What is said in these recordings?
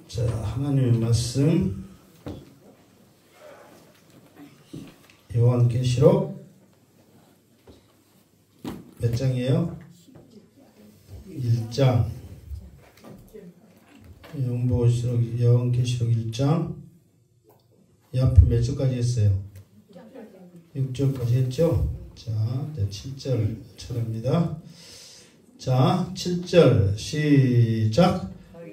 자, 하나님의 말씀 요한계시록 몇 장이에요? 1장. 요한계시록 1장. 이 앞에 몇 절까지 했어요? 6절까지 했죠? 자, 7절 차례입니다. 자, 7절 시작.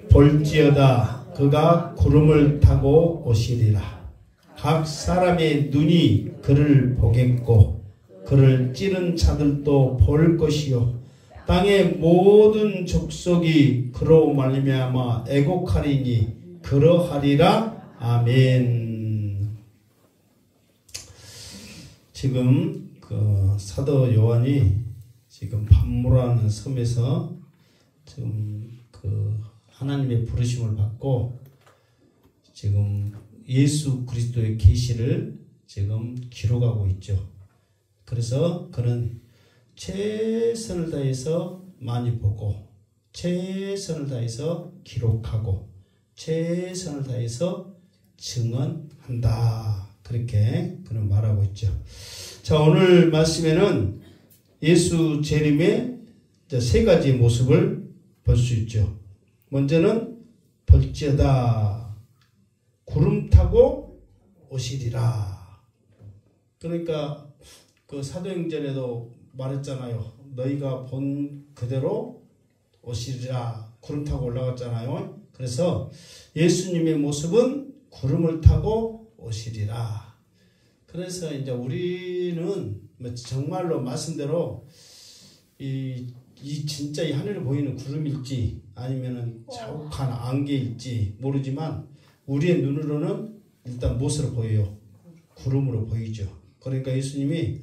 볼지어다 그가 구름을 타고 오시리라. 각 사람의 눈이 그를 보겠고 그를 찌른 자들도 볼 것이요 땅의 모든 족속이 그로 말미암아 애곡하리니 그러하리라. 아멘. 지금 그 사도 요한이 지금 pat모라는 섬에서 지금 그 하나님의 부르심을 받고 지금 예수 그리스도의 계시를 지금 기록하고 있죠. 그래서 그는 최선을 다해서 많이 보고 최선을 다해서 기록하고 최선을 다해서 증언한다. 그렇게 그는 말하고 있죠. 자, 오늘 말씀에는 예수 재림의 세 가지 모습을 볼 수 있죠. 먼저는 볼지어다 구름 타고 오시리라. 그러니까 그 사도행전에도 말했잖아요. 너희가 본 그대로 오시리라. 구름 타고 올라갔잖아요. 그래서 예수님의 모습은 구름을 타고 오시리라. 그래서 이제 우리는 정말로 말씀대로 이 진짜 이 하늘에 보이는 구름일지 아니면은 자욱한 안개일지 모르지만 우리의 눈으로는 일단 무엇으로 보여요? 구름으로 보이죠. 그러니까 예수님이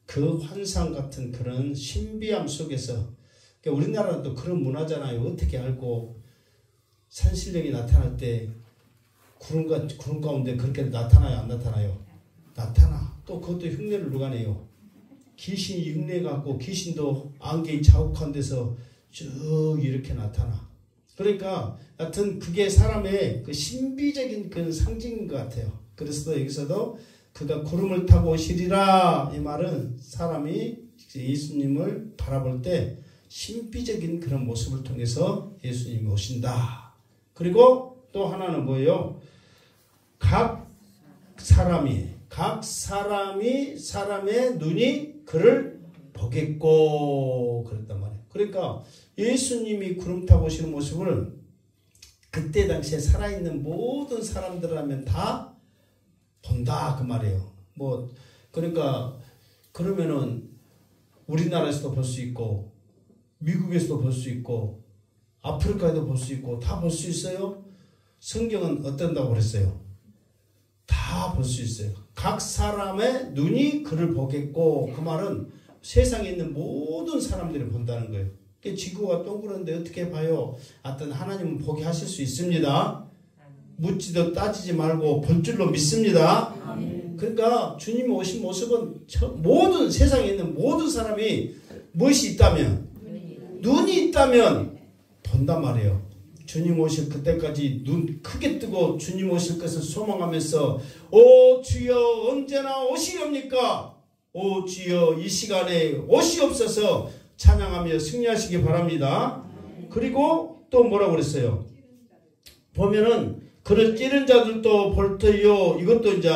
그 환상 같은 그런 신비함 속에서, 그러니까 우리나라는 또 그런 문화잖아요. 어떻게 알고 산신령이 나타날 때 구름 가운데 그렇게 나타나요? 안 나타나요? 나타나. 또 그것도 흉내를 누가 내요? 귀신이 흉내갖고 귀신도 안개의 자욱한 데서 쭉 이렇게 나타나. 그러니까 하여튼 그게 사람의 그 신비적인 그 상징인 것 같아요. 그래서 여기서도 그가 구름을 타고 오시리라, 이 말은 사람이 예수님을 바라볼 때 신비적인 그런 모습을 통해서 예수님이 오신다. 그리고 또 하나는 뭐예요? 각 사람의 눈이 그를 보겠고 그랬단 말이에요. 그러니까 예수님이 구름 타고 오시는 모습을 그때 당시에 살아있는 모든 사람들이라면 다 본다 그 말이에요. 뭐 그러니까 그러면은 우리나라에서도 볼 수 있고 미국에서도 볼 수 있고 아프리카에도 볼 수 있고 다 볼 수 있어요. 성경은 어떤다고 그랬어요? 다 볼 수 있어요. 각 사람의 눈이 그를 보겠고, 그 말은 세상에 있는 모든 사람들이 본다는 거예요. 지구가 동그란데 어떻게 봐요? 하여튼 하나님은 보게 하실 수 있습니다. 묻지도 따지지 말고 볼 줄로 믿습니다. 그러니까 주님이 오신 모습은 모든 세상에 있는 모든 사람이 무엇이 있다면, 눈이 있다면 본단 말이에요. 주님 오실 그때까지 눈 크게 뜨고 주님 오실 것을 소망하면서 오 주여 언제나 오시렵니까? 오 주여 이 시간에 오시옵소서 찬양하며 승리하시기 바랍니다. 그리고 또 뭐라고 그랬어요? 보면은 그를 찌른 자들도 볼 터요. 이것도 이제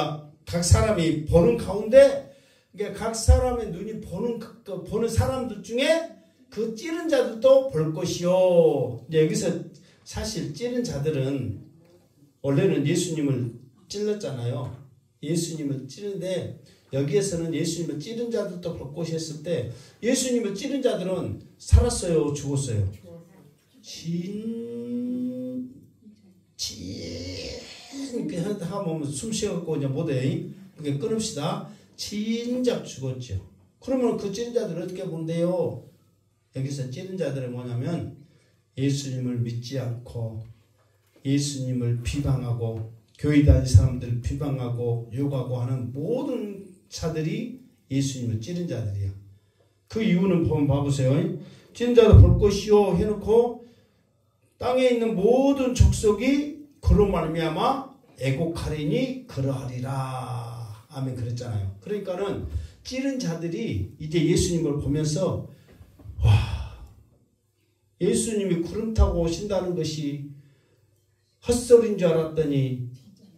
각 사람이 보는 가운데, 그러니까 각 사람의 눈이 보는 사람들 중에 그 찌른 자들도 볼 것이요. 이제 여기서 사실 찌른 자들은 원래는 예수님을 찔렀잖아요. 예수님을 찌른데 여기에서는 예수님을 찌른 자들도 볼 것이 했을 때 예수님을 찌른 자들은 살았어요? 죽었어요? 하면 숨 쉬어갖고 이제 못해. 그러니까 끊읍시다. 진작 죽었죠. 그러면 그 찌른 자들은 어떻게 본대요? 여기서 찌른 자들은 뭐냐면 예수님을 믿지 않고 예수님을 비방하고 교회 다니는 사람들을 비방하고 욕하고 하는 모든 자들이 예수님을 찌른 자들이야. 그 이유는 보면 봐보세요. 찐 자도 볼 것이요 해놓고 땅에 있는 모든 족속이 그로 말미암아 애곡하리니 그러하리라. 아멘. 그랬잖아요. 그러니까는 찌른 자들이 이제 예수님을 보면서 와, 예수님이 구름 타고 오신다는 것이 헛소리인 줄 알았더니,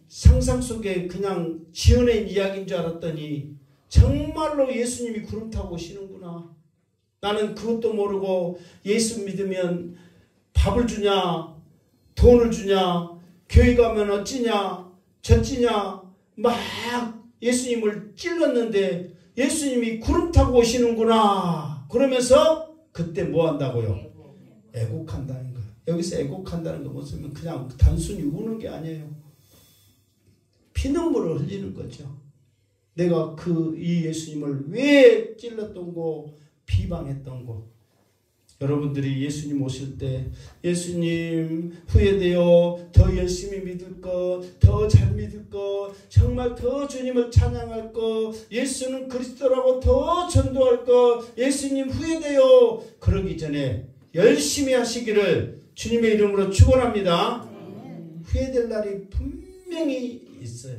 상상 속에 그냥 지어낸 이야기인 줄 알았더니 정말로 예수님이 구름 타고 오시는구나. 나는 그것도 모르고 예수 믿으면 밥을 주냐, 돈을 주냐, 교회 가면 어찌냐, 저찌냐 막 예수님을 찔렀는데 예수님이 구름 타고 오시는구나. 그러면서 그때 뭐 한다고요? 애곡한다는 거예요. 여기서 애곡한다는 거 무슨 그냥 단순히 우는 게 아니에요. 피눈물을 흘리는 거죠. 내가 이 예수님을 왜 찔렀던 거, 비방했던 거. 여러분들이 예수님 오실 때 예수님 후회되어 더 열심히 믿을 것, 더 잘 믿을 것, 정말 더 주님을 찬양할 것, 예수는 그리스도라고 더 전도할 것, 예수님 후회되어 그러기 전에 열심히 하시기를 주님의 이름으로 축원합니다. 후회될 날이 분명히 있어요.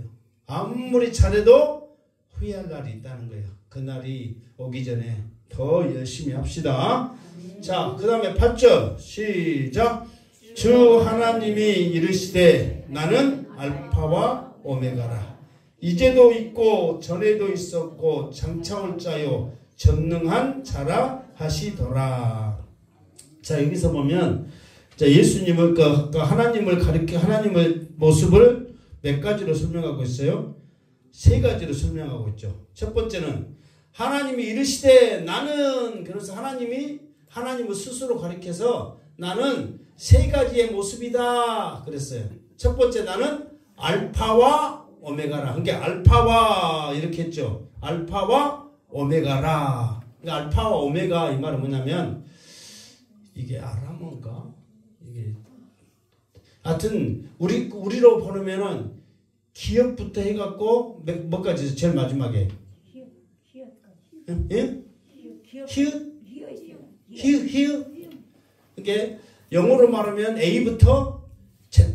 아무리 잘해도 후회할 날이 있다는 거예요. 그 날이 오기 전에 더 열심히 합시다. 자, 그 다음에 8절 시작. 주 하나님이 이르시되 나는 알파와 오메가라. 이제도 있고 전에도 있었고 장차 올 자요 전능한 자라 하시더라. 자, 여기서 보면 자, 예수님을 하나님을 가리켜 하나님의 모습을 몇 가지로 설명하고 있어요? 세 가지로 설명하고 있죠. 첫 번째는 하나님이 이르시되 나는, 그래서 하나님을 스스로 가리켜서 나는 세 가지의 모습이다 그랬어요. 첫 번째 나는 알파와 오메가라. 그러니까 알파와 이렇게 했죠. 알파와 오메가라. 그러니까 알파와 오메가 이 말은 뭐냐면 이게 아람어인가? 이게 하여튼 우리로 보면은 기업부터 해갖고 뭐까지 제일 마지막에 히읗. 이게 영어로 말하면 A부터 Z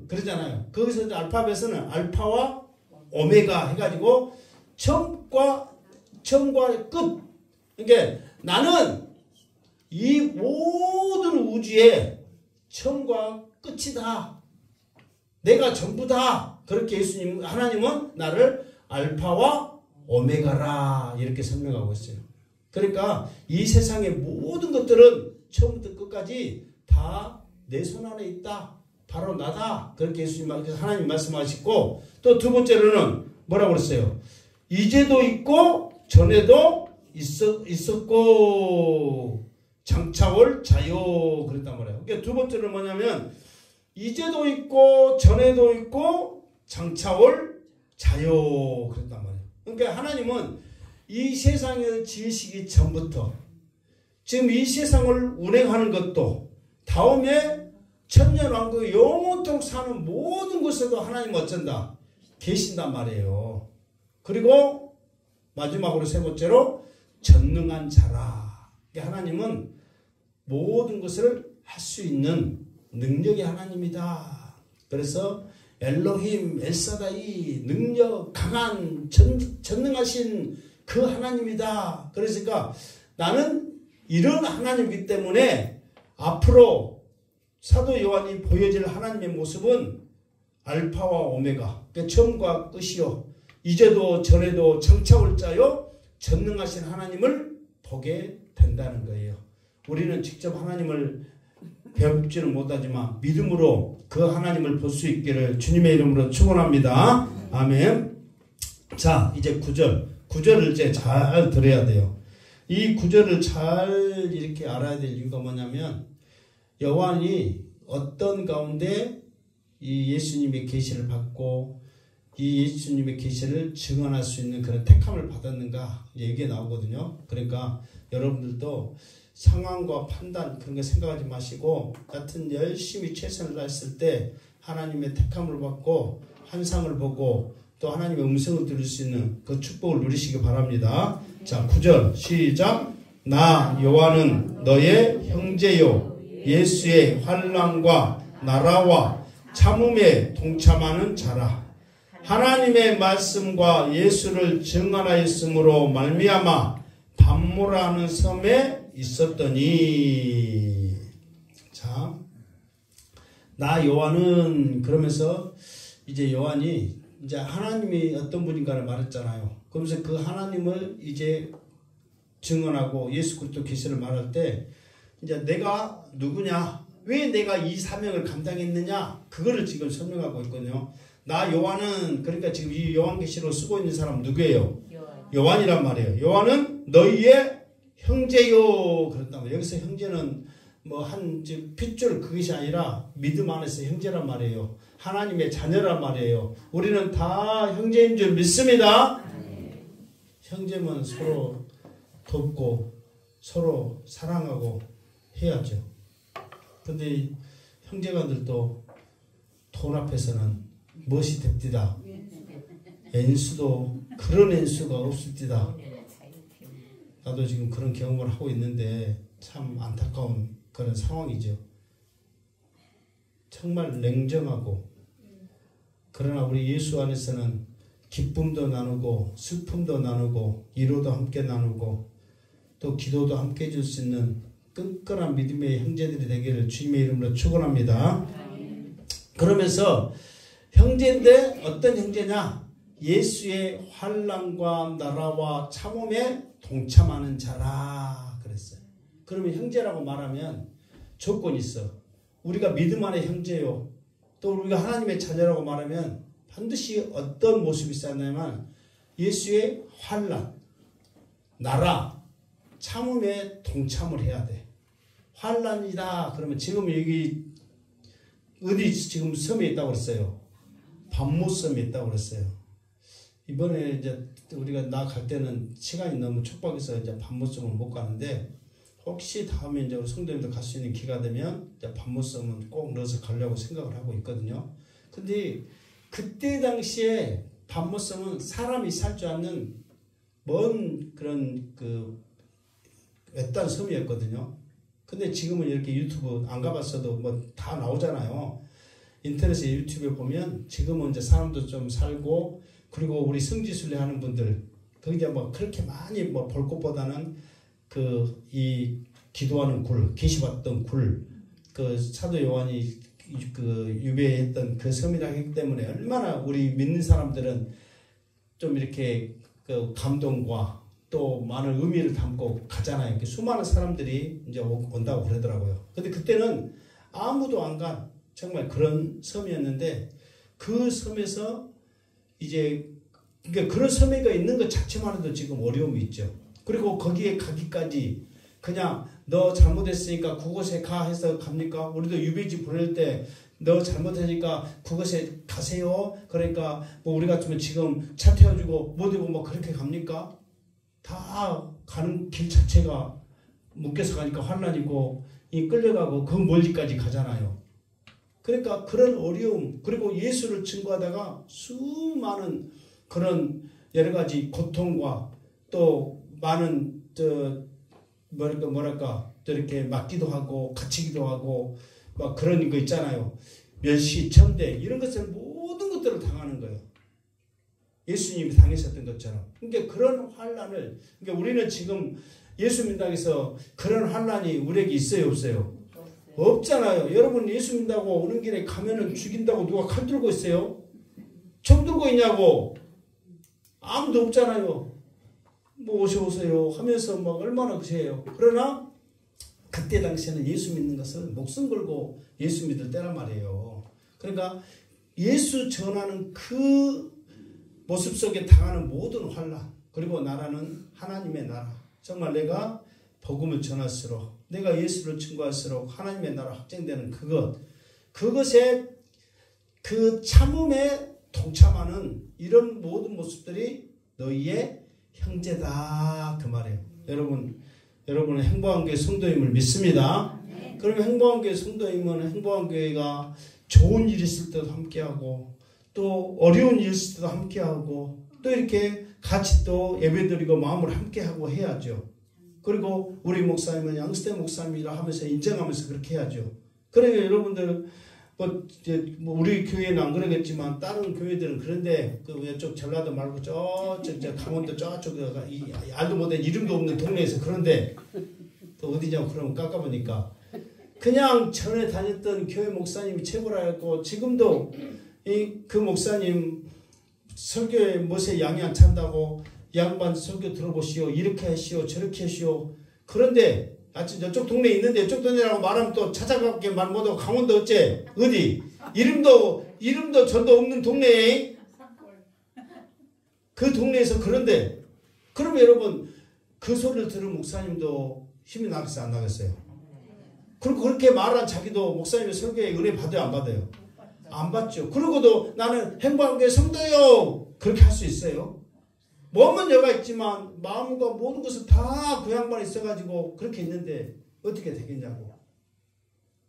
그러잖아요. 거기서 알파벳은 알파와 오메가 해가지고 처음과 끝. 그러니까 나는 이 모든 우주의 처음과 끝이다. 내가 전부다. 그렇게 하나님은 나를 알파와 오메가라 이렇게 설명하고 있어요. 그러니까 이 세상의 모든 것들은 처음부터 끝까지 다 내 손 안에 있다. 바로 나다. 그렇게 하나님 말씀하시고, 또 두 번째로는 뭐라고 그랬어요? 이제도 있고 전에도 있었고 장차 올 자요 그랬단 말이에요. 그러니까 두 번째는 뭐냐면 이제도 있고 전에도 있고 장차 올 자요 그랬단 말이에요. 그러니까 하나님은 이 세상을 지으시기 전부터 지금 이 세상을 운행하는 것도 다음에 천년왕국의 영원토록 사는 모든 곳에도 하나님 어쩐다? 계신단 말이에요. 그리고 마지막으로 세 번째로 전능한 자라. 하나님은 모든 것을 할 수 있는 능력의 하나님이다. 그래서 엘로힘, 엘사다이, 능력 강한 전능하신 그 하나님이다. 그러니까 나는 이런 하나님이기 때문에 앞으로 사도 요한이 보여질 하나님의 모습은 알파와 오메가, 그러니까 처음과 끝이요, 이제도 전에도 장차 올 자요 전능하신 하나님을 보게 된다는 거예요. 우리는 직접 하나님을 배우지는 못하지만 믿음으로 그 하나님을 볼 수 있기를 주님의 이름으로 축원합니다. 아멘. 자, 이제 9절을 이제 잘 들어야 돼요. 이 9절을 잘 이렇게 알아야 될 이유가 뭐냐면 요한이 어떤 가운데 이 예수님의 계시를 받고 이 예수님의 계시를 증언할 수 있는 그런 택함을 받았는가 이게 나오거든요. 그러니까 여러분들도 상황과 판단 그런 거 생각하지 마시고 같은 열심히 최선을 다했을 때 하나님의 택함을 받고 환상을 보고 또 하나님의 음성을 들을 수 있는 그 축복을 누리시기 바랍니다. 자, 9절 시작. 나 요한은 너의 형제요 예수의 환난과 나라와 참음에 동참하는 자라. 하나님의 말씀과 예수를 증언하였으므로 말미암아 반모라는 섬에 있었더니. 자, 나 요한은 그러면서 이제 요한이 이제 하나님이 어떤 분인가를 말했잖아요. 그러면서 그 하나님을 이제 증언하고 예수 그리스도 계시를 말할 때 이제 내가 누구냐, 왜 내가 이 사명을 감당했느냐, 그거를 지금 설명하고 있거든요. 나 요한은, 그러니까 지금 이 요한계시록 쓰고 있는 사람 누구예요? 요한이란 말이에요. 요한은 너희의 형제요 그랬단 말이에요. 여기서 형제는 뭐 한 핏줄 그것이 아니라 믿음 안에서 형제란 말이에요. 하나님의 자녀란 말이에요. 우리는 다 형제인 줄 믿습니다. 형제면 서로 돕고 서로 사랑하고 해야죠. 근데 형제간들도 돈 앞에서는 무엇이 됩디다. 엔수도 그런 엔수가 없을디다. 나도 지금 그런 경험을 하고 있는데 참 안타까운 그런 상황이죠. 정말 냉정하고, 그러나 우리 예수 안에서는 기쁨도 나누고 슬픔도 나누고 위로도 함께 나누고 또 기도도 함께 해줄 수 있는 끈끈한 믿음의 형제들이 되기를 주님의 이름으로 축원합니다. 그러면서 형제인데 어떤 형제냐? 예수의 환난과 나라와 참음에 동참하는 자라 그랬어요. 그러면 형제라고 말하면 조건이 있어. 우리가 믿음 안에 형제요. 또 우리가 하나님의 자녀라고 말하면 반드시 어떤 모습이 있었냐면 예수의 환난, 나라, 참음에 동참을 해야 돼. 환난이다 그러면 지금 여기 어디 지금 섬에 있다고 그랬어요? 반모섬에 있다고 그랬어요. 이번에 이제 우리가 나 갈 때는 시간이 너무 촉박해서 이제 반모섬을 못 가는데, 혹시 다음에 이제 우리 성도님들 갈 수 있는 기회가 되면 이제 반모섬은 꼭 넣어서 가려고 생각을 하고 있거든요. 근데 그때 당시에 반모섬은 사람이 살 줄 않는 먼 그런 그 외딴 섬이었거든요. 근데 지금은 이렇게 유튜브 안 가봤어도 뭐 다 나오잖아요. 인터넷에 유튜브에 보면 지금은 이제 사람도 좀 살고, 그리고 우리 성지순례 하는 분들 거기 뭐 그렇게 많이 뭐 볼 것보다는 그 이 기도하는 굴, 계시받던 굴, 그 사도 요한이 그 유배했던 그 섬이라 하기 때문에 얼마나 우리 믿는 사람들은 좀 이렇게 그 감동과 또 많은 의미를 담고 가잖아요. 수많은 사람들이 이제 온다고 그러더라고요. 근데 그때는 아무도 안 간 정말 그런 섬이었는데, 그 섬에서 이제 그러니까 그런 섬에가 있는 것 자체만 해도 지금 어려움이 있죠. 그리고 거기에 가기까지 그냥 너 잘못했으니까 그곳에 가 해서 갑니까? 우리도 유배지 보낼 때 너 잘못하니까 그곳에 가세요. 그러니까 뭐 우리 같으면 지금 차 태워주고 뭐 되고 뭐 그렇게 갑니까? 다 가는 길 자체가 묶여서 가니까 환난이고 이 끌려가고 그 멀리까지 가잖아요. 그러니까 그런 어려움, 그리고 예수를 증거하다가 수많은 그런 여러 가지 고통과 또 많은 뭐랄까 저렇게 맞기도 하고 갇히기도 하고 막 그런 거 있잖아요. 멸시, 천대 이런 것을 모든 것들을 당하는 거예요. 예수님이 당하셨던 것처럼. 그러니까 그런 환난을, 그러니까 우리는 지금 예수 믿는다고 해서 그런 환난이 우리에게 있어요, 없어요? 없잖아요. 여러분 예수 믿는다고 오는 길에 가면은 죽인다고 누가 칼 들고 있어요? 총 들고 있냐고? 아무도 없잖아요. 뭐 오셔오세요 하면서 막 얼마나 그세요. 그러나 그때 당시에는 예수 믿는 것을 목숨 걸고 예수 믿을 때란 말이에요. 그러니까 예수 전하는 그 모습 속에 당하는 모든 환난, 그리고 나라는 하나님의 나라. 정말 내가 복음을 전할수록, 내가 예수를 증거할수록 하나님의 나라 확증되는 그것에 그 참음에 동참하는 이런 모든 모습들이 너희의 형제다 그 말이에요. 여러분은 행복한 교회 성도임을 믿습니다. 네. 그러면 행복한 교회 성도임은 행복한 교회가 좋은 일 있을 때도 함께하고 또 어려운 일 있을 때도 함께하고 또 이렇게 같이 또 예배드리고 마음을 함께하고 해야죠. 그리고 우리 목사님은 양수대 목사님이라 하면서 인정하면서 그렇게 해야죠. 그러니까 여러분들 뭐 우리 교회는 안 그러겠지만 다른 교회들은 그런데 그 왼쪽 전라도 말고 저 강원도 저쪽 알도 못한 이름도 없는 동네에서 그런데 또 어디냐고 그러면 깎아보니까 그냥 전에 다녔던 교회 목사님이 최고라 했고 지금도 그 목사님 설교에 멋에 양이 안 찬다고 양반 설교 들어보시오 이렇게 하시오 저렇게 하시오 그런데 저쪽 동네에 있는데 저쪽 동네라고 말하면 또 찾아가게 말 못하고 강원도 어째 어디 이름도 전도 없는 동네에 그 동네에서 그런데 그럼 여러분 그 소리를 들은 목사님도 힘이 나겠어요 안 나겠어요? 그리고 그렇게 말한 자기도 목사님의 설교에 은혜 받아요 안 받아요? 안 받죠. 그러고도 나는 행복하게 성도요 그렇게 할 수 있어요? 몸은 여가 있지만 마음과 모든 것을 다 그 양반에 있어가지고 그렇게 있는데 어떻게 되겠냐고.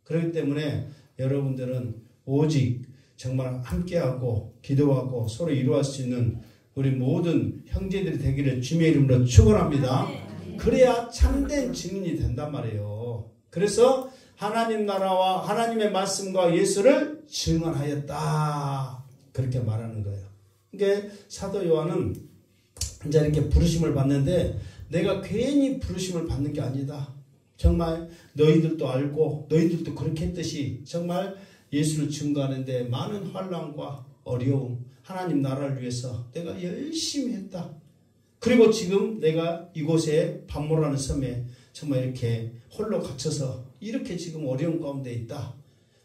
그렇기 때문에 여러분들은 오직 정말 함께하고 기도하고 서로 이루어갈 수 있는 우리 모든 형제들이 되기를 주님의 이름으로 축원합니다. 그래야 참된 증인이 된단 말이에요. 그래서 하나님 나라와 하나님의 말씀과 예수를 증언하였다. 그렇게 말하는 거예요. 그러니까 사도 요한은 이제 이렇게 부르심을 받는데 내가 괜히 부르심을 받는 게 아니다. 정말 너희들도 알고 너희들도 그렇게 했듯이 정말 예수를 증거하는데 많은 환난과 어려움 하나님 나라를 위해서 내가 열심히 했다. 그리고 지금 내가 이곳에 반모라는 섬에 정말 이렇게 홀로 갇혀서 이렇게 지금 어려운 가운데 있다.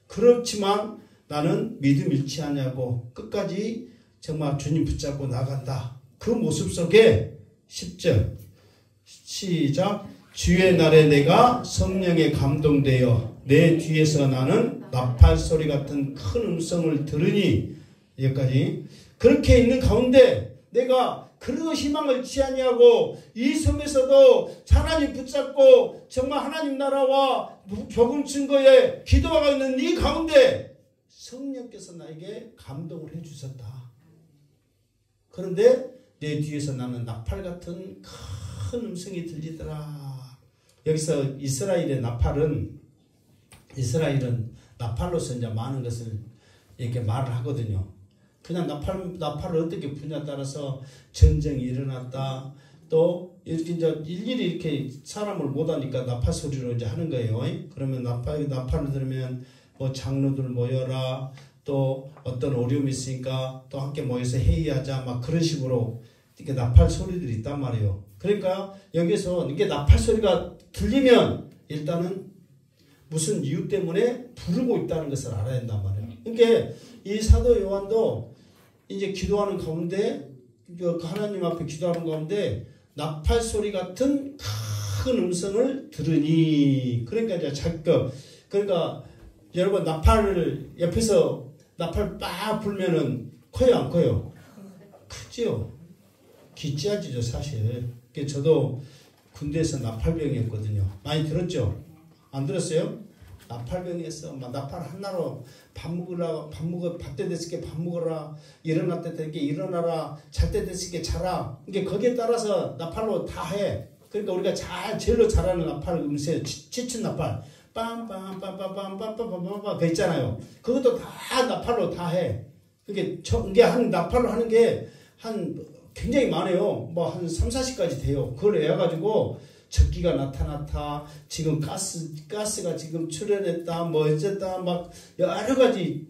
그렇지만 나는 믿음 잃지 않냐고 끝까지 정말 주님 붙잡고 나간다. 그 모습 속에 10절 시작 주의 날에 내가 성령에 감동되어 내 뒤에서 나는 나팔 소리 같은 큰 음성을 들으니 여기까지 그렇게 있는 가운데 내가 그런 희망을 취하냐고 이 섬에서도 하나님 붙잡고 정말 하나님 나라와 복음 증거에 기도하고 있는 이 가운데 성령께서 나에게 감동을 해주셨다. 그런데 내 뒤에서 나는 나팔 같은 큰 음성이 들리더라. 여기서 이스라일은 나팔로서 이제 많은 것을 이렇게 말을 하거든요. 그냥 나팔을 어떻게 부냐에 따라서 전쟁이 일어났다. 또 이렇게 이제 일일이 이렇게 사람을 못 하니까 나팔 소리로 이제 하는 거예요. 그러면 나팔을 들으면 뭐 장로들 모여라. 또 어떤 어려움이 있으니까 또 함께 모여서 회의하자. 막 그런 식으로 이렇게 나팔 소리들이 있단 말이에요. 그러니까 여기서 이게 나팔 소리가 들리면 일단은 무슨 이유 때문에 부르고 있다는 것을 알아야 된단 말이에요. 그러니까 이 사도 요한도 이제 기도하는 가운데 하나님 앞에 기도하는 가운데 나팔 소리 같은 큰 음성을 들으니 그러니까 이제 그러니까 여러분 나팔을 옆에서 나팔 빡 불면은 커요 안 커요? 크지요. 기찌아지죠 사실. 저도 군대에서 나팔병이었거든요. 많이 들었죠? 안 들었어요? 나팔병이었어. 막 나팔 하나로 밥 때 됐을 게 밥 먹어라. 일어날 때 되게 일어나라. 잘 때 됐을 게 자라. 그러니까 거기에 따라서 나팔로 다 해. 그러니까 우리가 제일로 잘하는 나팔 음색 치친 나팔. 빰빰빰빰빰빰빰빰빰빰 그 있잖아요. 그것도 다 나팔로 다 해. 이게 한 나팔로 하는 게 굉장히 많아요. 뭐 한 3, 40까지 돼요. 그걸 해가지고 적기가 나타났다. 지금 가스가 지금 출현했다. 뭐 어쨌다. 막 여러 가지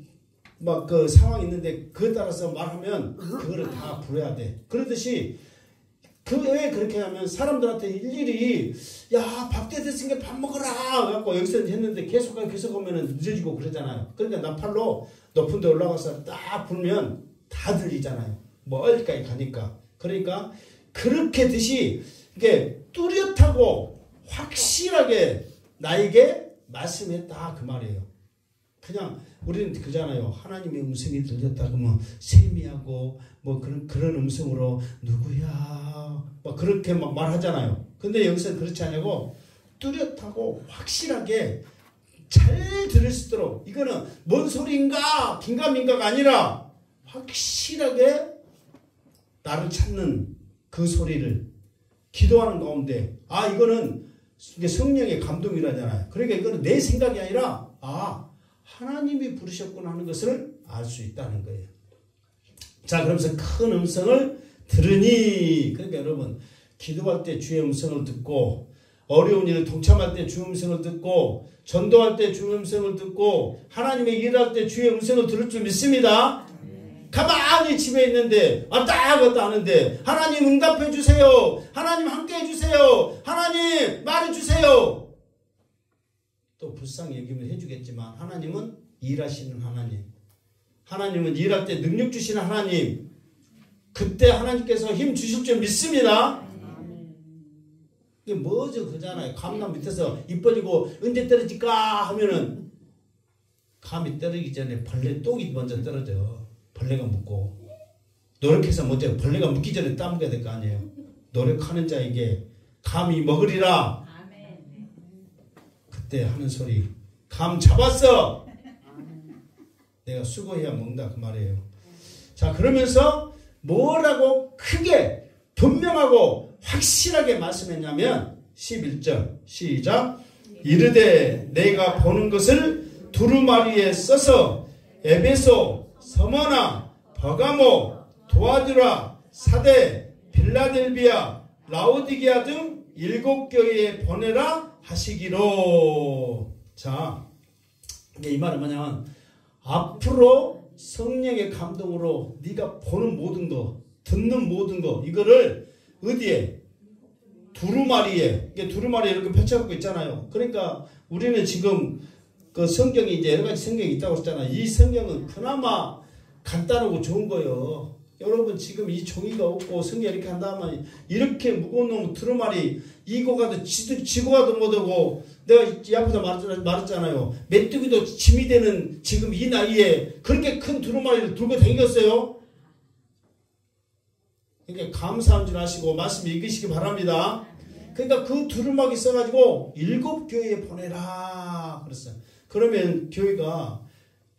막 그 상황이 있는데 그에 따라서 말하면 그거를 다 부려야 돼. 그러듯이 왜 그렇게 하면 사람들한테 일일이 야 밥때 됐으니까 밥 먹어라 갖고 여기서 했는데 계속 하면은 늦어지고 그러잖아요. 그러니까 나팔로 높은 데 올라가서 딱 불면 다 들리잖아요. 뭐 어디까지 가니까. 그러니까 그렇게 듯이 이게 뚜렷하고 확실하게 나에게 말씀했다 그 말이에요. 그냥 우리는 그잖아요. 하나님의 음성이 들렸다 그러면 세미하고 뭐 그런 음성으로 누구야 막 그렇게 막 말하잖아요. 근데 여기서 그렇지 않냐고 뚜렷하고 확실하게 잘 들을 수 있도록 이거는 뭔 소리인가 긴가민가가 아니라 확실하게 나를 찾는 그 소리를 기도하는 가운데 이거는 이게 성령의 감동이라잖아요. 그러니까 이거는 내 생각이 아니라 하나님이 부르셨구나 하는 것을 알 수 있다는 거예요. 자, 그러면서 큰 음성을 들으니, 그러니까 여러분 기도할 때 주의 음성을 듣고, 어려운 일을 동참할 때 주의 음성을 듣고, 전도할 때 주의 음성을 듣고, 하나님의 일을 할 때 주의 음성을 들을 줄 믿습니다. 가만히 집에 있는데 왔다 갔다 하는데 하나님 응답해 주세요, 하나님 함께 해주세요, 하나님 말해주세요. 또 불쌍히 여기면 해주겠지만 하나님은 일하시는 하나님, 하나님은 일할 때 능력 주시는 하나님, 그때 하나님께서 힘 주실 줄 믿습니다. 이게 뭐죠? 그잖아요. 감나무 밑에서 입 벌리고 언제 떨어질까 하면은 감이 떨어지기 전에 벌레 똑이 먼저 떨어져. 벌레가 묻고, 노력해서 먼저 벌레가 묻기 전에 따먹어야 될 거 아니에요. 노력하는 자에게 감이 먹으리라. 그때 하는 소리, 감 잡았어. 내가 수고해야 먹는다 그 말이에요. 자, 그러면서 뭐라고 크게 분명하고 확실하게 말씀했냐면 11절 시작. 이르되 내가 보는 것을 두루마리에 써서 에베소, 서머나, 버가모, 도아드라, 사데, 빌라델비아, 라오디게아 등 7교회에 보내라 하시기로. 자, 이 말은 뭐냐면 앞으로 성령의 감동으로 네가 보는 모든 거, 듣는 모든 거, 이거를 어디에? 두루마리에. 이게 두루마리에 이렇게 펼쳐갖고 있잖아요. 그러니까 우리는 지금 그 성경이 이제 여러 가지 성경이 있다고 했잖아요. 이 성경은 그나마 간단하고 좋은 거예요. 여러분 지금 이 종이가 없고 성경 이렇게 한 다음에 이렇게 무거운 놈 두루마리 이거 가도 지고 가도 못하고, 내가 이 앞에서 말했잖아요. 메뚜기도 짐이 되는 지금 이 나이에 그렇게 큰 두루마리를 들고 다니겠어요? 그러니까 감사한 줄 아시고 말씀 읽으시기 바랍니다. 그러니까 그 두루마리 써가지고 7교회에 보내라 그랬어요. 그러면 교회가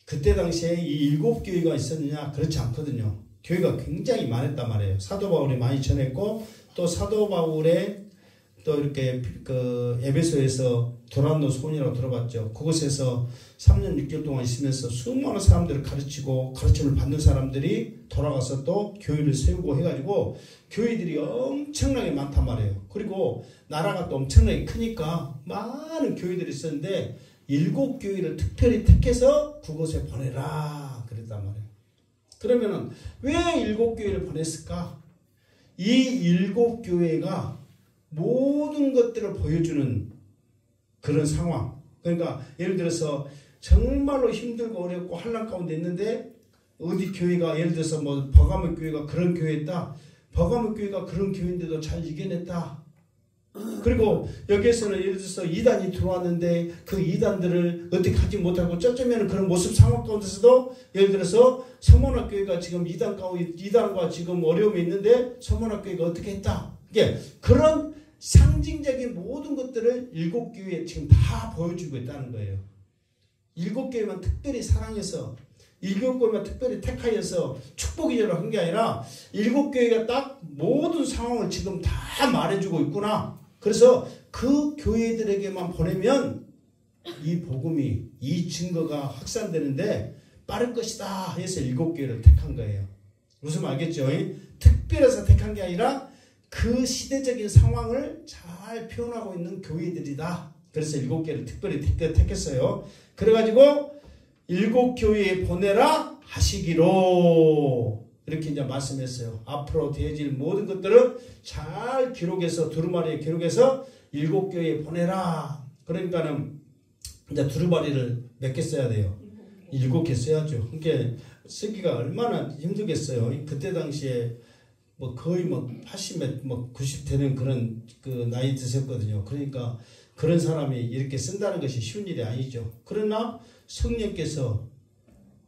그때 당시에 이 7교회가 있었느냐? 그렇지 않거든요. 교회가 굉장히 많았단 말이에요. 사도 바울이 많이 전했고, 또 사도 바울의 또 이렇게 그 에베소에서 도란노 소원이라고 들어봤죠. 그곳에서 3년 6개월 동안 있으면서 수많은 사람들을 가르치고 가르침을 받는 사람들이 돌아가서 또 교회를 세우고 해가지고 교회들이 엄청나게 많단 말이에요. 그리고 나라가 또 엄청나게 크니까 많은 교회들이 있었는데 7교회를 특별히 택해서 그곳에 보내라 그랬단 말이에요. 그러면은 왜 7교회를 보냈을까? 이 7교회가 모든 것들을 보여주는 그런 상황. 그러니까 예를 들어서 정말로 힘들고 어렵고 환난 가운데 있는데 어디 교회가 예를 들어서 뭐 버가모 교회가 그런 교회였다. 버가모 교회가 그런 교회인데도 잘 이겨냈다. 그리고 여기에서는 예를 들어서 이단이 들어왔는데 그 이단들을 어떻게 하지 못하고 쩌쩌면 그런 모습 상황 가운데서도 예를 들어서 서문학교회가 지금 이단과 지금 어려움이 있는데 서문학교회가 어떻게 했다. 이게 그런 상징적인 모든 것들을 7교회에 지금 다 보여주고 있다는 거예요. 7교회만 특별히 사랑해서 7교회만 특별히 택하여서 축복이라고 한 게 아니라 7교회가 딱 모든 상황을 지금 다 말해주고 있구나. 그래서 그 교회들에게만 보내면 이 복음이, 이 증거가 확산되는데 빠를 것이다 해서 7교회를 택한 거예요. 무슨 말 알겠죠? 특별해서 택한 게 아니라 그 시대적인 상황을 잘 표현하고 있는 교회들이다. 그래서 7교회를 특별히 택했어요. 그래가지고 7교회에 보내라 하시기로 이렇게 이제 말씀했어요. 앞으로 되어질 모든 것들을 잘 기록해서 두루마리에 기록해서 7교회에 보내라. 그러니까는 이제 두루마리를 몇 개 써야 돼요? 7개 써야죠. 그러니까 쓰기가 얼마나 힘들겠어요. 그때 당시에 뭐 거의 뭐 80몇 뭐 90 되는 그런 그 나이 드셨거든요. 그러니까 그런 사람이 이렇게 쓴다는 것이 쉬운 일이 아니죠. 그러나 성령께서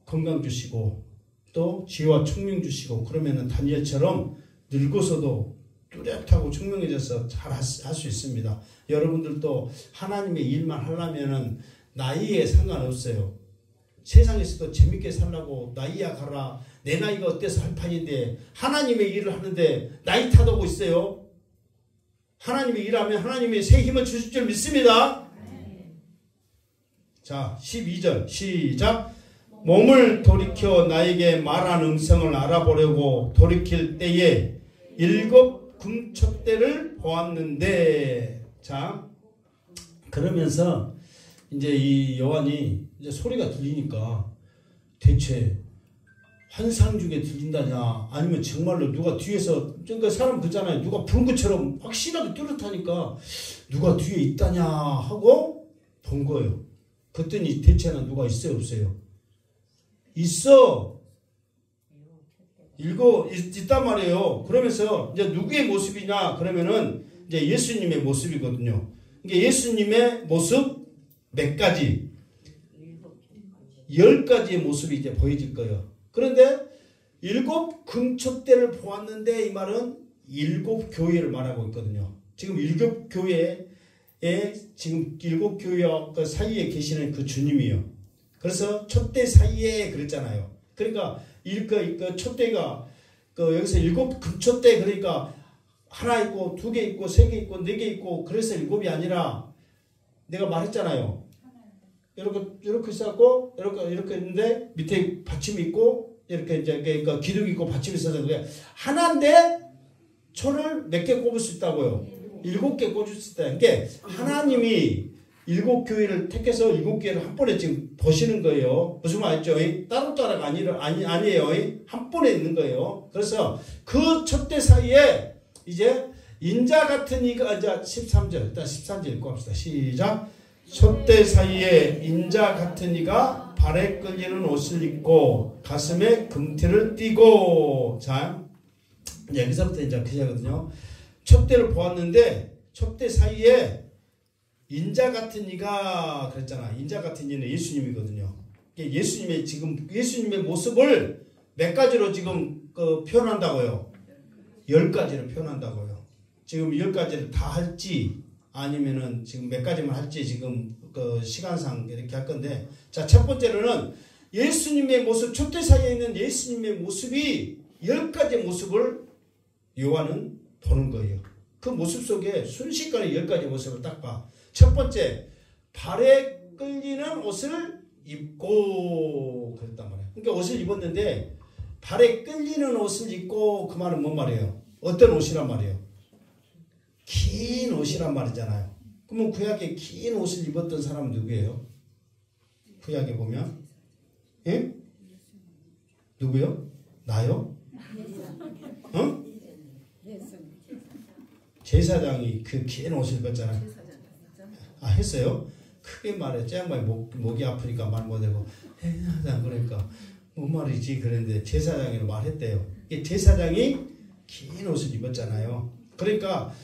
건강 주시고 또 지혜와 총명 주시고 그러면은 다니엘처럼 늙어서도 뚜렷하고 총명해져서 잘 할 수 있습니다. 여러분들도 하나님의 일만 하려면은 나이에 상관없어요. 세상에서도 재밌게 살라고 나이야 가라. 내 나이가 어때서 할 판인데 하나님의 일을 하는데 나이 탓하고 있어요. 하나님의 일하면 하나님의 새 힘을 주실 줄 믿습니다. 자, 자, 12절 시작. 몸을 돌이켜 나에게 말한 음성을 알아보려고 돌이킬 때에 7 금촛대를 보았는데, 자, 그러면서 이제 이 요한이 이제 소리가 들리니까 대체 환상 중에 들린다냐, 아니면 정말로 누가 뒤에서, 그러니까 사람 그잖아요. 누가 부른 것처럼 확실하게 뚜렷하니까 누가 뒤에 있다냐 하고 본 거예요. 그랬더니 대체는 누가 있어요, 없어요? 있어. 있단 말이에요. 그러면서 이제 누구의 모습이냐 그러면은 이제 예수님의 모습이거든요. 그러니까 예수님의 모습 몇 가지? 10가지의 모습이 이제 보여질 거예요. 그런데 7 금촛대를 보았는데, 이 말은 7 교회를 말하고 있거든요. 지금 7 교회에, 지금 7 교회와 그 사이에 계시는 그 주님이요. 그래서 촛대 사이에 그랬잖아요. 그러니까 그 촛대가 여기서 7 금촛대, 그러니까 하나 있고 2개 있고 3개 있고 4개 있고, 그래서 7이 아니라 내가 말했잖아요. 이렇게 있었고 이렇게 있는데 밑에 받침이 있고 이렇게 이제 그러니까 기둥이 있고 받침이 있어서 그게 하나인데 초를 몇 개 꼽을 수 있다고요? 7개 꼽을 수 있다. 그러니까 하나님이 7 교회를 택해서 7 교회를 한 번에 지금 보시는 거예요. 무슨 말이죠? 따로따로가 아니에요. 한 번에 있는 거예요. 그래서 그 촛대 사이에 이제 인자 같은 이가, 이제 13절, 일단 13절 읽고 합시다. 시작. 촛대 사이에 인자 같은 이가 발에 끌리는 옷을 입고 가슴에 금티를 띠고. 자, 여기서부터 이제 그거거든요. 촛대를 보았는데 촛대 사이에 인자 같은 이가 그랬잖아. 인자 같은 이는 예수님이거든요. 예수님의 지금 예수님의 모습을 몇 가지로 지금 표현한다고요? 10가지로 표현한다고요. 지금 10가지를 다 할지 아니면은 지금 몇 가지만 할지 지금 시간상 이렇게 할 건데, 자, 첫 번째로는 예수님의 모습, 촛대 사이에 있는 예수님의 모습이 10가지 모습을 요한은 보는 거예요. 그 모습 속에 순식간에 10가지 모습을 딱 봐. 첫 번째, 발에 끌리는 옷을 입고 그랬단 말이에요. 그러니까 옷을 입었는데 발에 끌리는 옷을 입고, 그 말은 뭔 말이에요? 어떤 옷이란 말이에요? 긴 옷이란 말이잖아요. 그러면 구약에 긴 옷을 입었던 사람은 누구예요? 구약에 보면, 예? 누구요? 나요? 어? 제사장이 그 긴 옷을 입었잖아요. 아, 했어요? 크게 말해. 짱방이 목이 아프니까 말 못하고 그러니까 뭔 말이지 그랬는데 제사장이라고 말했대요. 제사장이 긴 옷을 입었잖아요. 그러니까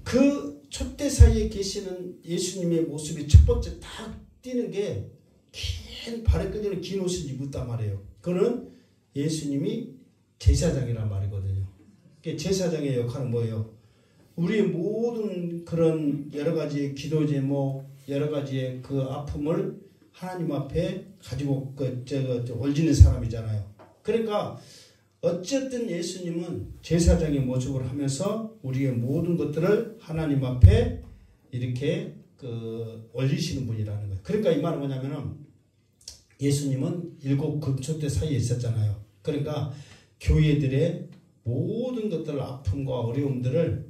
그 촛대 사이에 계시는 예수님의 모습이 첫 번째 딱 띄는 게 긴 발에 끌리는 긴 옷을 입었단 말이에요. 그는 예수님이 제사장이란 말이거든요. 제사장의 역할은 뭐예요? 우리의 모든 그런 여러 가지의 기도 제목, 여러 가지의 그 아픔을 하나님 앞에 가지고 올리는 사람이잖아요. 그러니까 어쨌든 예수님은 제사장의 모습을 하면서 우리의 모든 것들을 하나님 앞에 이렇게 올리시는 분이라는 거예요. 그러니까 이 말은 뭐냐면은 예수님은 7 금촛대 사이에 있었잖아요. 그러니까 교회들의 모든 것들, 아픔과 어려움들을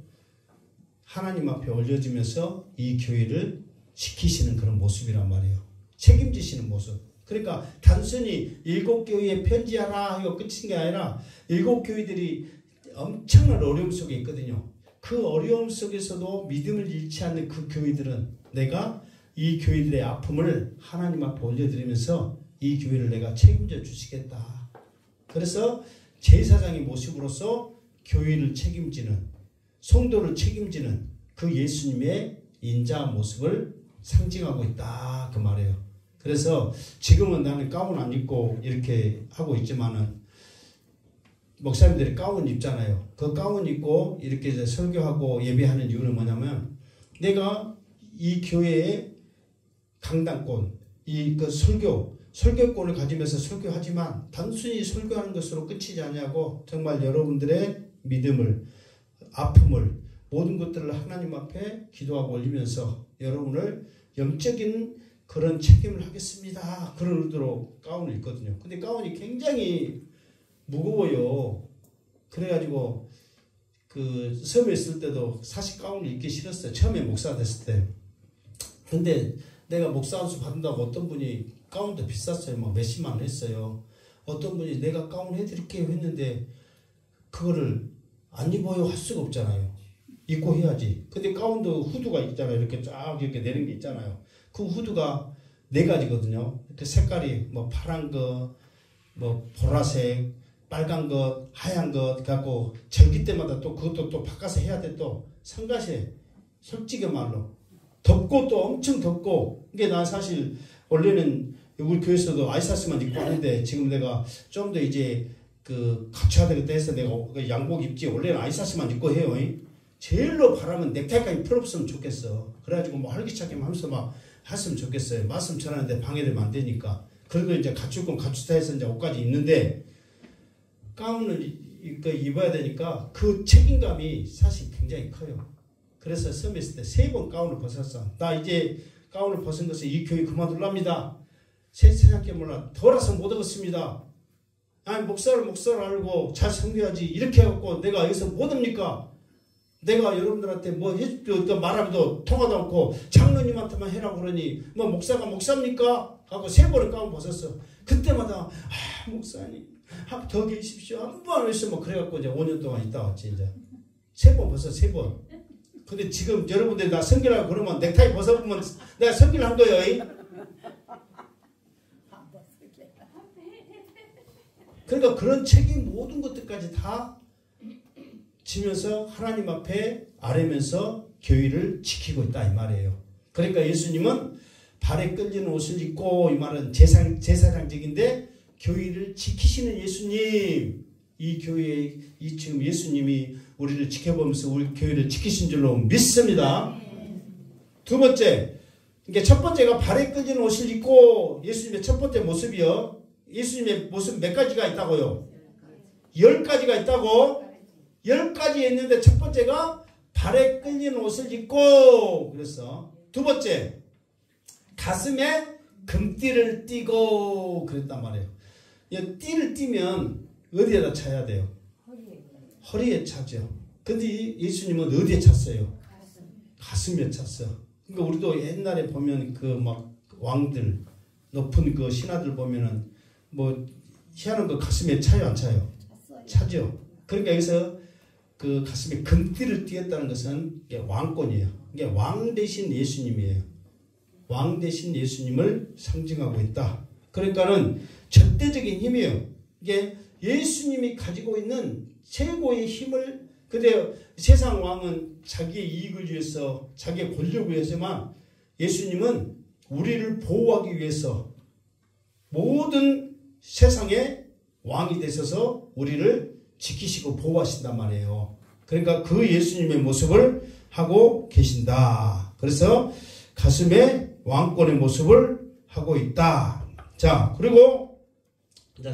하나님 앞에 올려주면서 이 교회를 지키시는 그런 모습이란 말이에요. 책임지시는 모습. 그러니까 단순히 7 교회에 편지하라 하고 끝인 게 아니라 7 교회들이 엄청난 어려움 속에 있거든요. 그 어려움 속에서도 믿음을 잃지 않는 그 교회들은 내가 이 교회들의 아픔을 하나님 앞에 올려드리면서 이 교회를 내가 책임져 주시겠다. 그래서 제사장의 모습으로서 교회를 책임지는, 성도를 책임지는 그 예수님의 인자 모습을 상징하고 있다, 그 말이에요. 그래서 지금은 나는 가운 안 입고 이렇게 하고 있지만은 목사님들이 가운 입잖아요. 그 가운 입고 이렇게 이제 설교하고 예배하는 이유는 뭐냐면 내가 이 교회의 강단권, 그 설교권을 가지면서 설교하지만 단순히 설교하는 것으로 끝이지 않냐고 정말 여러분들의 믿음을, 아픔을, 모든 것들을 하나님 앞에 기도하고 올리면서 여러분을 영적인 그런 책임을 하겠습니다. 그런 의도로 가운을 입거든요. 근데 가운이 굉장히 무거워요. 그래가지고 그 섬에 있을 때도 사실 가운을 입기 싫었어요. 처음에 목사 됐을 때. 근데 내가 목사 안수 받는다고 어떤 분이 가운도 비쌌어요. 막 몇십만 원 했어요. 어떤 분이 내가 가운 해드릴게요 했는데 그거를 안 입어요 할 수가 없잖아요. 입고 해야지. 근데 가운도 후드가 있잖아요. 이렇게 쫙 이렇게 내린 게 있잖아요. 그 후드가 4가지거든요. 그 색깔이 뭐 파란 거, 뭐 보라색, 빨간 것, 하얀 것 갖고 절기 때마다 또 그것도 또 바꿔서 해야 돼. 또 성가시에 솔직히 말로 덥고 또 엄청 덥고 이게 난 사실 원래는 우리 교회에서도 아이사스만 입고 하는데 지금 내가 좀 더 이제 그 갖춰야 되겠다 해서 내가 양복 입지. 원래는 아이사스만 입고 해요. 제일로 바라면 넥타이까지 필요 없으면 좋겠어. 그래가지고 뭐 활기차게 하면서 막 했으면 좋겠어요. 말씀 전하는데 방해되면 안 되니까. 그래도 이제 갖출 건 갖추다 해서 이제 옷까지 입는데 가운을 입어야 되니까 그 책임감이 사실 굉장히 커요. 그래서 섬에 있을 때 3번 가운을 벗었어. 나 이제 가운을 벗은 것은 이 교회 그만둘랍니다. 세상께 몰라 돌아서 못 오겠습니다. 아니 목사를 알고 잘 섬겨야지 이렇게 해갖고 내가 여기서 못 옵니까? 내가 여러분들한테 뭐 해줄게 말하기도 통하도 않고 장로님한테만 해라고 그러니 뭐 목사가 목사입니까? 하고 3번을 가운 벗었어. 그때마다 목사님 더 계십시오. 한 번 안 했어. 뭐 그래갖고 이제 5년 동안 있다 왔지 이제. 3번 벗어 3번. 근데 지금 여러분들이 나 성기라고 그러면 넥타이 벗어보면 내가 성기를 한 거예요. 그러니까 그런 책임 모든 것들까지 다 지면서 하나님 앞에 아뢰면서 교회를 지키고 있다 이 말이에요. 그러니까 예수님은 발에 끌리는 옷을 입고 이 말은 제사장직인데 교회를 지키시는 예수님. 이 교회에 이 지금 예수님이 우리를 지켜보면서 우리 교회를 지키신 줄로 믿습니다. 두 번째, 그러니까 첫 번째가 발에 끌리는 옷을 입고 예수님의 첫 번째 모습이요. 예수님의 모습 몇 가지가 있다고요? 10가지가 있다고? 10가지 있는데 첫 번째가 발에 끌리는 옷을 입고 그랬어. 두 번째, 가슴에 금띠를 띠고 그랬단 말이에요. 띠를 띠면 어디에다 차야 돼요? 허리에 차죠. 근데 예수님은 어디에 찼어요? 가슴에 찼어. 그러니까 우리도 옛날에 보면 그 막 왕들 높은 그 신하들 보면은 뭐 희한한 거 가슴에 차요 안 차요? 차죠. 그러니까 여기서 그 가슴에 금띠를 띄었다는 것은 이게 왕권이에요. 이게 왕 대신 예수님이에요. 왕 대신 예수님을 상징하고 있다. 그러니까는 절대적인 힘이에요. 이게 예수님이 가지고 있는 최고의 힘을 근데 세상 왕은 자기의 이익을 위해서 자기의 권력을 위해서만 예수님은 우리를 보호하기 위해서 모든 세상의 왕이 되셔서 우리를 지키시고 보호하신단 말이에요. 그러니까 그 예수님의 모습을 하고 계신다. 그래서 가슴에 왕권의 모습을 하고 있다. 자, 그리고 자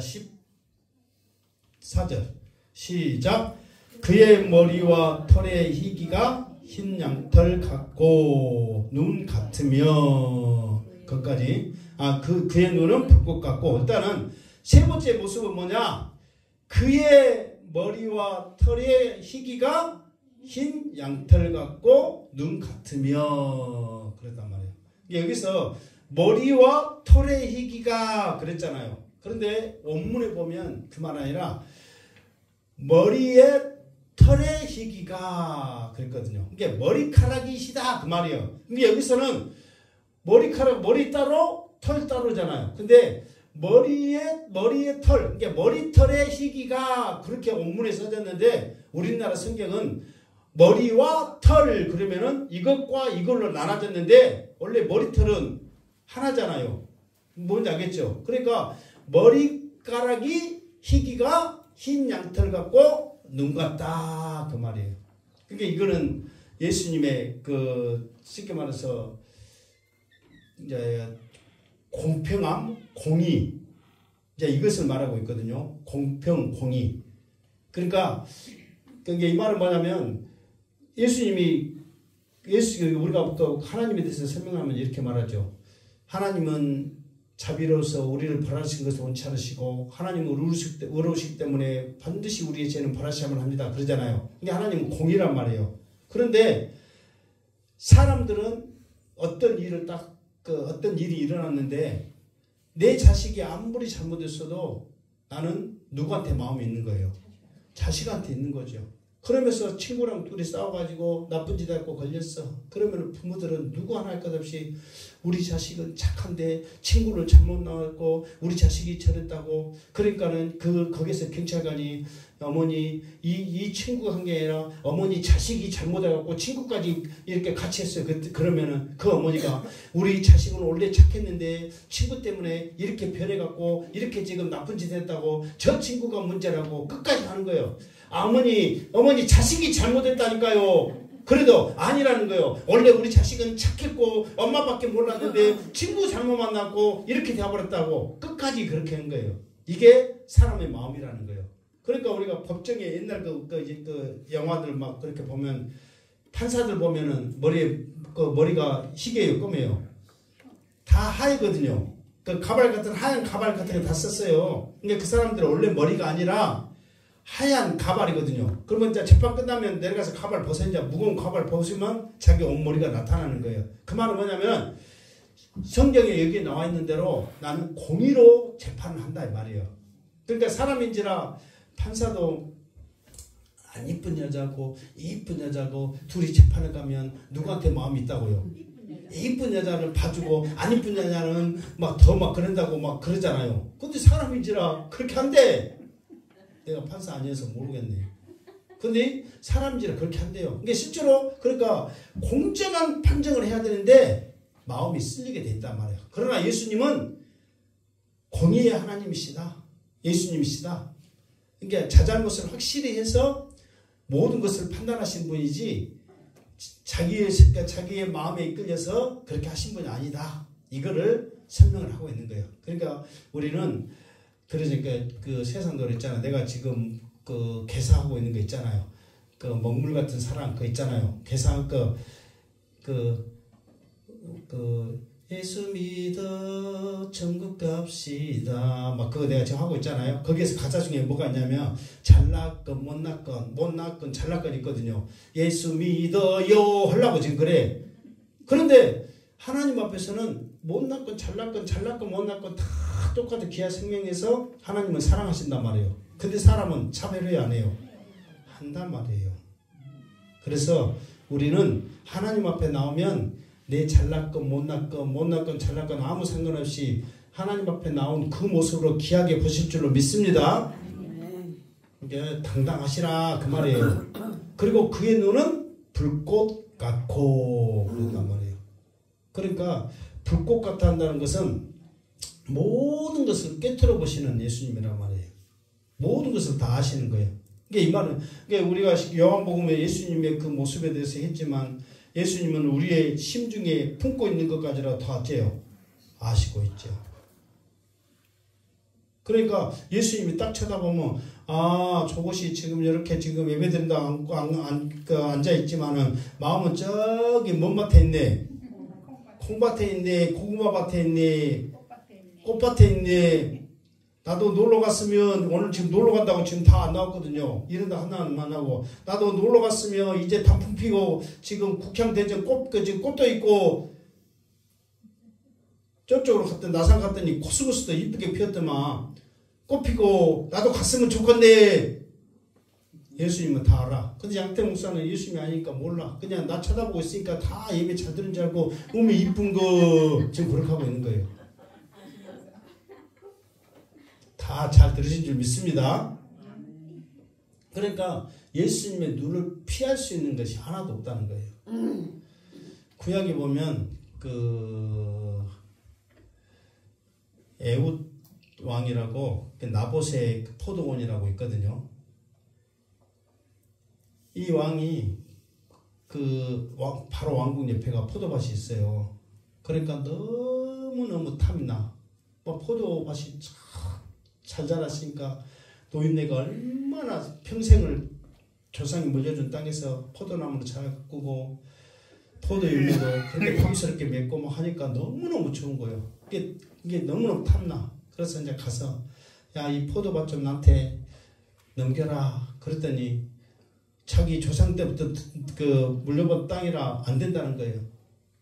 14절 시작. 그의 머리와 털의 희기가 흰 양털 같고 눈 같으며 거기까지. 그의 눈은 불꽃 같고. 일단은 세 번째 모습은 뭐냐? 그의 머리와 털의 희기가 흰 양털 같고 눈 같으며 그랬단 말이에요. 여기서 머리와 털의 희기가 그랬잖아요. 그런데 원문에 보면 그 말 아니라 머리에 털의 희기가 그랬거든요. 이게 머리카락이시다 그 말이에요. 근데 여기서는 머리카락 머리 따로 털 따로잖아요. 근데 머리에 털, 그러니까 머리털의 희기가 그렇게 원문에 써졌는데 우리나라 성경은 머리와 털 그러면은 이것과 이걸로 나눠졌는데 원래 머리털은 하나잖아요. 뭔지 알겠죠? 그러니까 머리카락이 희기가 흰 양털 같고 눈 같다 그 말이에요. 그러니까 이거는 예수님의 그 쉽게 말해서 이제 공평함, 공의 이제 이것을 말하고 있거든요. 공평, 공의. 그러니까 이 말은 뭐냐면 예수님이 우리가 또 하나님에 대해서 설명하면 이렇게 말하죠. 하나님은 자비로워서 우리를 벌하신 것을 원치 않으시고 하나님은 의로우시기 때문에 반드시 우리의 죄는 벌하셔야만 합니다. 그러잖아요. 근데 하나님은 공의란 말이에요. 그런데 사람들은 어떤 일이 일어났는데 내 자식이 아무리 잘못했어도 나는 누구한테 마음이 있는 거예요? 자식한테 있는 거죠. 그러면서 친구랑 둘이 싸워가지고 나쁜 짓 하고 걸렸어. 그러면 부모들은 누구 하나 할 것 없이 우리 자식은 착한데 친구를 잘못 나왔고 우리 자식이 저랬다고. 그러니까는 거기서 경찰관이 어머니 이 친구가 한 게 아니라 어머니 자식이 잘못해갖고 친구까지 이렇게 같이 했어요. 그러면은 그 어머니가 우리 자식은 원래 착했는데 친구 때문에 이렇게 변해갖고 이렇게 지금 나쁜 짓 했다고 저 친구가 문제라고 끝까지 하는 거예요. 어머니 자식이 잘못했다니까요. 그래도 아니라는 거예요. 원래 우리 자식은 착했고 엄마밖에 몰랐는데 친구 잘못 만났고 이렇게 되어버렸다고 끝까지 그렇게 한 거예요. 이게 사람의 마음이라는 거예요. 그러니까 우리가 법정에 옛날 그 영화들 막 그렇게 보면 판사들 보면은 머리가 희게요, 검해요. 다 하얘거든요. 그 하얀 가발 같은 거 다 썼어요. 근데 그 사람들은 원래 머리가 아니라 하얀 가발이거든요. 그러면 이제 재판 끝나면 내려가서 가발 벗어, 이제 무거운 가발 벗으면 자기 온머리가 나타나는 거예요. 그 말은 뭐냐면 성경에 여기 나와 있는 대로 나는 공의로 재판을 한다 이 말이에요. 그러니까 사람인지라 판사도 안 이쁜 여자고 이쁜 여자고 둘이 재판을 가면 누구한테 마음이 있다고요? 이쁜 여자를 봐주고 안 이쁜 여자는 막 그런다고 막 그러잖아요. 근데 사람인지라 그렇게 한대. 내가 판사 아니어서 모르겠네. 근데 사람인지라 그렇게 한대요. 그러니까 실제로 그러니까 공정한 판정을 해야 되는데 마음이 쓸리게 돼 있단 말이에요. 그러나 예수님은 공의의 하나님이시다. 예수님이시다. 그러니까 자잘못을 확실히 해서 모든 것을 판단하신 분이지 자기의 마음에 이끌려서 그렇게 하신 분이 아니다. 이거를 설명을 하고 있는 거예요. 그러니까 우리는 그러니까 그 세상도 있잖아. 내가 지금 그 개사하고 있는 거 있잖아요. 그 먹물 같은 사랑 그 있잖아요. 개사 예수 믿어 천국 갑시다 막 그거 내가 지금 하고 있잖아요. 거기에서 가사 중에 뭐가 있냐면 잘났건 못났건 잘났건 있거든요. 예수 믿어요 하려고 지금 그래. 그런데 하나님 앞에서는 못났건 잘났건 못났건 다 똑같은 귀한 생명에서 하나님은 사랑하신단 말이에요. 근데 사람은 차별을 안 해요. 한단 말이에요. 그래서 우리는 하나님 앞에 나오면 내 잘났건 못났건 잘났건 아무 상관없이 하나님 앞에 나온 그 모습으로 귀하게 보실 줄로 믿습니다. 이제 당당하시라 그 말이에요. 그리고 그의 눈은 불꽃 같고 그런단 말이에요. 그러니까 불꽃 같아 한다는 것은 모든 것을 깨트려 보시는 예수님이란 말이에요. 모든 것을 다 아시는 거예요. 이 말은 우리가 요한복음에 예수님의 그 모습에 대해서 했지만 예수님은 우리의 심중에 품고 있는 것까지라 다 어때요? 아시고 있죠. 그러니까 예수님이 딱 쳐다보면 저것이 지금 이렇게 지금 예배드린다 앉아있지만은 마음은 저기 먼 밭에 있네. 콩밭에 있네. 고구마밭에 있네. 꽃밭에 있네. 나도 놀러 갔으면 오늘 지금 놀러 간다고 지금 다 안 나왔거든요. 이런다 하나는 안 하고 나도 놀러 갔으면 이제 단풍 피고 지금 국향대전 지금 꽃도 있고 저쪽으로 갔더니 나산 갔더니 코스모스도 이쁘게 피었더만 꽃 피고 나도 갔으면 좋겠네. 예수님은 다 알아. 근데 양태 목사는 예수님이 아니니까 몰라. 그냥 나 쳐다보고 있으니까 다 예배 잘 들은 줄 알고 이쁜 거 지금 그렇게 하고 있는 거예요. 다 잘 들으신 줄 믿습니다. 그러니까 예수님의 눈을 피할 수 있는 것이 하나도 없다는 거예요. 구약에 보면 그 에훗 왕이라고 나봇의 포도원이라고 있거든요. 이 왕이 바로 왕궁 옆에가 포도밭이 있어요. 그러니까 너무너무 탐이 나. 포도밭이 잘 자랐으니까 노인네가 얼마나 평생을 조상이 물려준 땅에서 포도나무를 잘 가꾸고 포도 열매도 그렇게 탐스럽게 맺고 막 하니까 너무너무 좋은 거예요. 이게 너무너무 탐나. 그래서 이제 가서 야, 이 포도밭 좀 나한테 넘겨라. 그랬더니 자기 조상 때부터 그 물려받은 땅이라 안 된다는 거예요.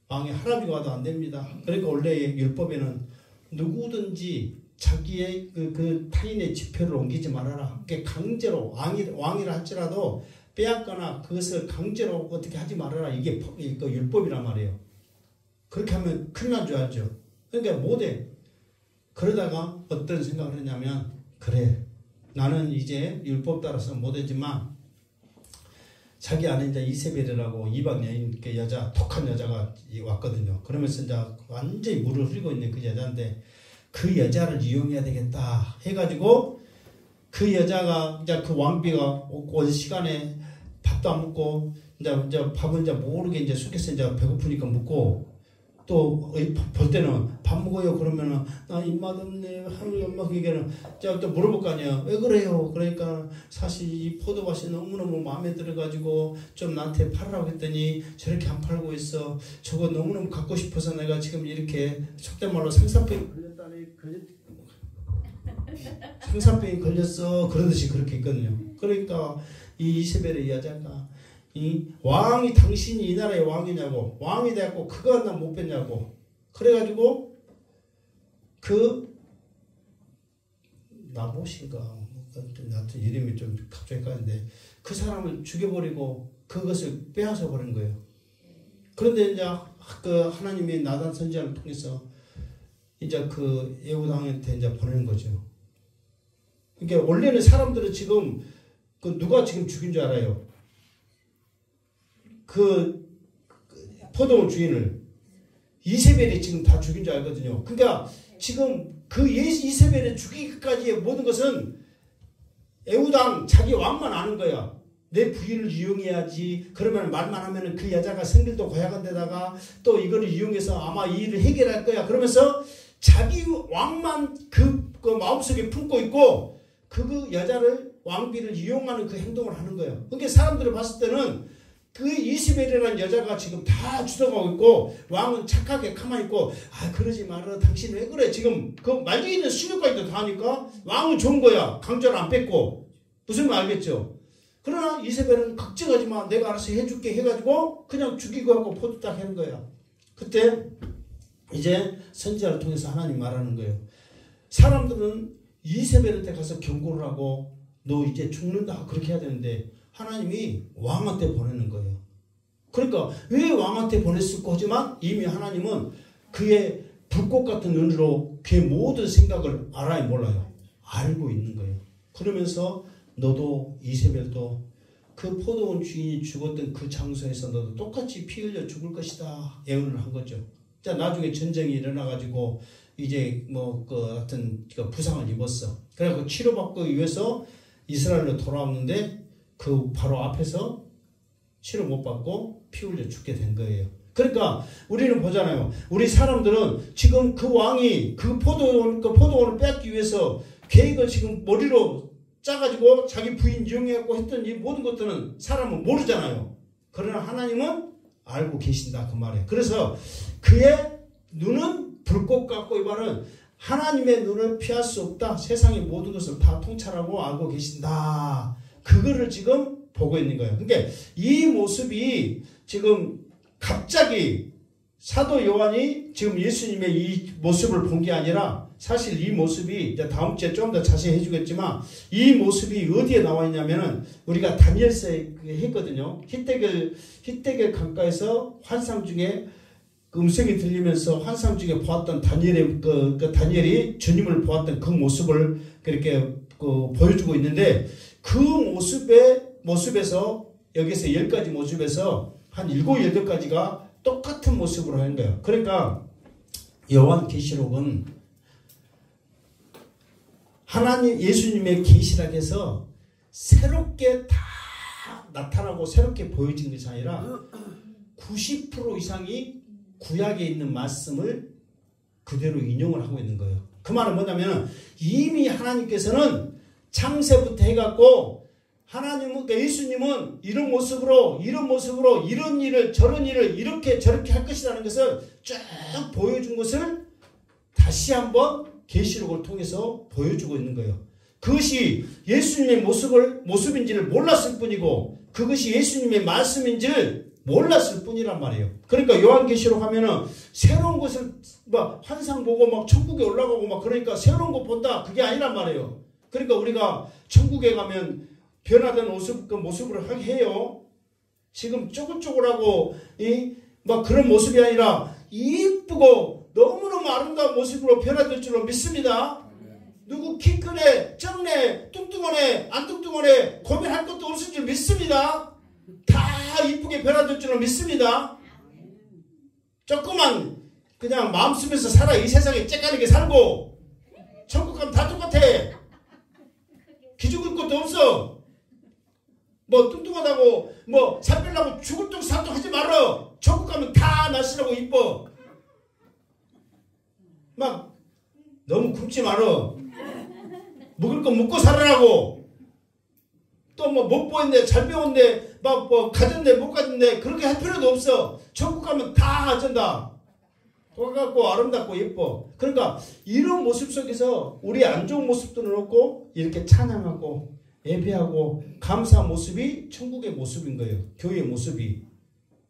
왕이 할아비가 와도 안 됩니다. 그러니까 원래 율법에는 누구든지 자기의 그 타인의 지표를 옮기지 말아라. 그게 강제로 왕이라 할지라도 빼앗거나 그것을 강제로 어떻게 하지 말아라. 이게 그 율법이란 말이에요. 그렇게 하면 큰일 난 줄 알죠. 그러니까 못해. 그러다가 어떤 생각을 했냐면 그래 나는 이제 율법 따라서 못하지만 자기 안에 이제 이세벨이라고 이방 여인 그 여자 독한 여자가 왔거든요. 그러면서 이제 완전히 물을 흐리고 있는 그 여자인데 그 여자를 이용해야 되겠다 해가지고 그 여자가 이제 그 왕비가 온 시간에 밥도 안 먹고 이제 밥은 이제 모르게 이제 숙여서 이제 배고프니까 먹고 또 볼 때는 밥 먹어요 그러면은 나 입맛 없네 하루 엄마 그게는 제가 또 물어볼 거 아니야. 왜 그래요? 그러니까 사실 이 포도밭이 너무너무 마음에 들어가지고 좀 나한테 팔으라고 했더니 저렇게 안 팔고 있어. 저거 너무너무 갖고 싶어서 내가 지금 이렇게 속된 말로 상사병이 걸렸어 그러듯이 그렇게 있거든요. 그러니까 이 이세벨의 여자가 이 왕이 당신이 이 나라의 왕이냐고 왕이 돼갖고 그거 하나 못 뺐냐고 그래가지고 그 나봇인가 하여튼 이름이 좀 갑자기 헷갈리는데 그 사람을 죽여버리고 그것을 빼앗아 버린 거예요. 그런데 이제 그 하나님이 나단 선지자를 통해서 이제 그 예후다 왕한테 이제 보내는 거죠. 그러니까 원래는 사람들은 지금 그 누가 지금 죽인 줄 알아요? 그 포도원 주인을 이세벨이 지금 다 죽인 줄 알거든요. 그러니까 지금 그 이세벨을 죽이기까지의 모든 것은 에후당 자기 왕만 아는 거야. 내 부인을 이용해야지. 그러면 말만 하면은 그 여자가 성질도 고약한 데다가 또 이거를 이용해서 아마 이 일을 해결할 거야. 그러면서 자기 왕만 그 마음속에 품고 있고 그 여자를 왕비를 이용하는 그 행동을 하는 거예요. 그러니까 사람들이 봤을 때는 그 이세벨이라는 여자가 지금 다 주도하고 있고 왕은 착하게 가만히 있고 아 그러지 마라 당신 왜 그래 지금 그 말려 있는 수녀까지도 다 하니까 왕은 좋은 거야. 강제로 안 뺐고 무슨 말 알겠죠. 그러나 이세벨은 걱정하지 마 내가 알아서 해줄게 해가지고 그냥 죽이고 하고 포도 딱 하는 거야. 그때 이제 선지자를 통해서 하나님 말하는 거예요. 사람들은 이세벨한테 가서 경고를 하고 너 이제 죽는다 그렇게 해야 되는데 하나님이 왕한테 보내는 거예요. 그러니까 왜 왕한테 보냈을까 하지만 이미 하나님은 그의 불꽃 같은 눈으로 그의 모든 생각을 알아요 몰라요? 알고 있는 거예요. 그러면서 너도 이세벨도 그 포도원 주인이 죽었던 그 장소에서 너도 똑같이 피 흘려 죽을 것이다 예언을 한 거죠. 자 나중에 전쟁이 일어나가지고 이제 뭐 그 하여튼 부상을 입었어. 그래서 치료받기 위해서 이스라엘로 돌아왔는데 그 바로 앞에서 치료 못 받고 피 흘려 죽게 된 거예요. 그러니까 우리는 보잖아요. 우리 사람들은 지금 그 왕이 그 포도원을 뺏기 위해서 계획을 지금 머리로 짜가지고 자기 부인 이용해갖고 했던 이 모든 것들은 사람은 모르잖아요. 그러나 하나님은 알고 계신다 그 말이에요. 그래서 그의 눈은 불꽃 같고 이 말은 하나님의 눈을 피할 수 없다. 세상의 모든 것을 다 통찰하고 알고 계신다. 그거를 지금 보고 있는 거예요. 그러니까 이 모습이 지금 갑자기 사도 요한이 지금 예수님의 이 모습을 본 게 아니라 사실 이 모습이 이제 다음 주에 좀 더 자세히 해주겠지만 이 모습이 어디에 나와 있냐면은 우리가 다니엘서에 했거든요. 히데겔 강가에서 환상 중에 음성이 들리면서 환상 중에 보았던 다니엘의 다니엘이 주님을 보았던 그 모습을 그렇게 보여주고 있는데 그 모습에서 여기서 10가지 모습에서 한 7, 8가지가 똑같은 모습으로 하는 거예요. 그러니까 요한계시록은 하나님 예수님의 계시락에서 새롭게 다 나타나고 새롭게 보여진 것이 아니라 90% 이상이 구약에 있는 말씀을 그대로 인용을 하고 있는 거예요. 그 말은 뭐냐면 이미 하나님께서는 창세부터 해갖고 하나님은, 그러니까 예수님은 이런 모습으로 이런 일을 저런 일을 이렇게 저렇게 할 것이라는 것을 쭉 보여준 것을 다시 한번 계시록을 통해서 보여주고 있는 거예요. 그것이 예수님의 모습인지를 몰랐을 뿐이고 그것이 예수님의 말씀인지를 몰랐을 뿐이란 말이에요. 그러니까 요한계시록 하면은 새로운 것을 막 환상 보고 막 천국에 올라가고 막 그러니까 새로운 것 본다 그게 아니란 말이에요. 그러니까 우리가 천국에 가면 변화된 모습으로 해요. 지금 쪼글쪼글하고 막 그런 모습이 아니라 이쁘고 너무너무 아름다운 모습으로 변화될 줄로 믿습니다. 누구 키 크네, 적네, 뚱뚱하네, 안 뚱뚱하네 고민할 것도 없을 줄 믿습니다. 다 이쁘게 변화될 줄로 믿습니다. 조금만 그냥 마음 쓰면서 살아. 이 세상에 째까리게 살고 천국 가면 다 똑같아. 기죽을 것도 없어. 뭐 뚱뚱하다고 뭐 살 빼려고 죽을 둥 살둥 하지 말어. 천국 가면 다 날씬하고 이뻐. 막 너무 굶지 말어. 먹을 거 먹고 살아라고. 또 뭐 못 보였네, 잘 배웠네, 막 뭐 가졌네, 못 가졌네 그렇게 할 필요도 없어. 천국 가면 다 어쩐다. 똑같고 아름답고 예뻐. 그러니까 이런 모습 속에서 우리 안 좋은 모습들은 없고 이렇게 찬양하고 예배하고 감사한 모습이 천국의 모습인 거예요. 교회의 모습이.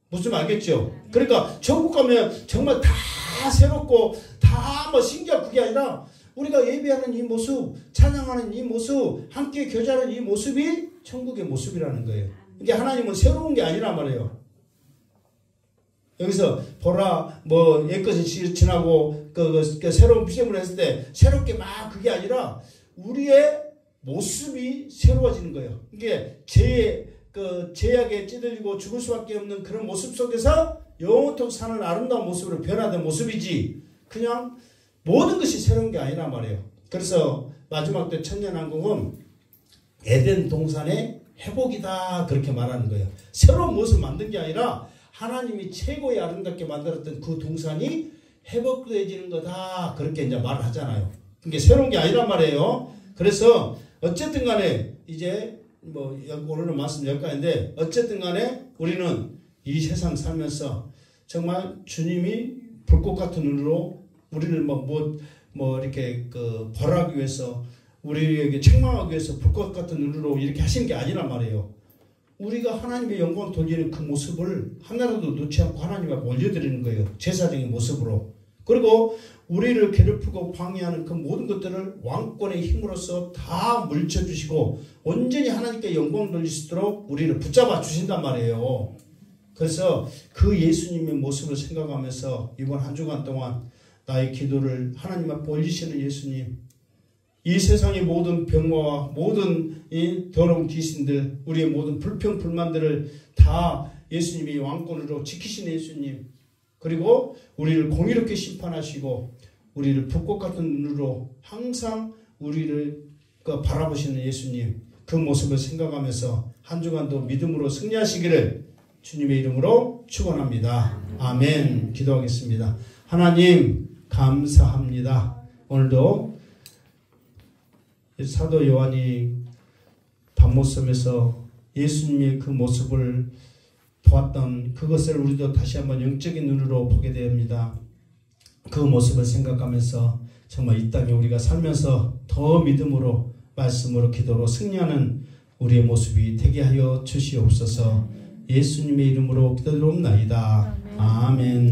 무슨 말 알겠죠? 그러니까 천국 가면 정말 다 새롭고 다 뭐 신기하고 그게 아니라 우리가 예배하는 이 모습, 찬양하는 이 모습, 함께 교제하는 이 모습이 천국의 모습이라는 거예요. 이게 하나님은 새로운 게 아니란 말이에요. 여기서 보라 뭐 옛것이 지나고 그 새로운 피조물을 했을 때 새롭게 막 그게 아니라 우리의 모습이 새로워지는 거예요. 이게 죄악에 찌들리고 죽을 수밖에 없는 그런 모습 속에서 영원토록 사는 아름다운 모습으로 변화된 모습이지 그냥 모든 것이 새로운 게 아니란 말이에요. 그래서 마지막 때 천년왕국은 에덴 동산의 회복이다 그렇게 말하는 거예요. 새로운 모습을 만든 게 아니라 하나님이 최고의 아름답게 만들었던 그 동산이 회복되어지는 거다 그렇게 이제 말을 하잖아요. 그게 새로운 게 아니란 말이에요. 그래서 어쨌든 간에 이제 뭐 오늘은 말씀 여기까지인데 어쨌든 간에 우리는 이 세상 살면서 정말 주님이 불꽃 같은 눈으로 우리를 이렇게 벌하기 위해서 우리에게 책망하기 위해서 불꽃 같은 눈으로 이렇게 하시는 게 아니란 말이에요. 우리가 하나님의 영광을 돌리는 그 모습을 하나라도 놓지 않고 하나님 앞에 올려드리는 거예요. 제사적인 모습으로. 그리고 우리를 괴롭히고 방해하는 그 모든 것들을 왕권의 힘으로써 다 물려주시고 온전히 하나님께 영광을 돌릴 수 있도록 우리를 붙잡아 주신단 말이에요. 그래서 그 예수님의 모습을 생각하면서 이번 한 주간 동안 나의 기도를 하나님 앞에 올리시는 예수님, 이 세상의 모든 병마와 모든 이 더러운 귀신들, 우리의 모든 불평 불만들을 다 예수님이 왕권으로 지키시는 예수님, 그리고 우리를 공의롭게 심판하시고 우리를 불꽃 같은 눈으로 항상 우리를 바라보시는 예수님, 그 모습을 생각하면서 한 주간도 믿음으로 승리하시기를 주님의 이름으로 축원합니다. 아멘. 기도하겠습니다. 하나님 감사합니다. 오늘도 사도 요한이 밤모섬에서 예수님의 그 모습을 보았던 그것을 우리도 다시 한번 영적인 눈으로 보게 됩니다. 그 모습을 생각하면서 정말 이 땅에 우리가 살면서 더 믿음으로 말씀으로 기도로 승리하는 우리의 모습이 되게 하여 주시옵소서. 예수님의 이름으로 기도드리옵나이다. 아멘.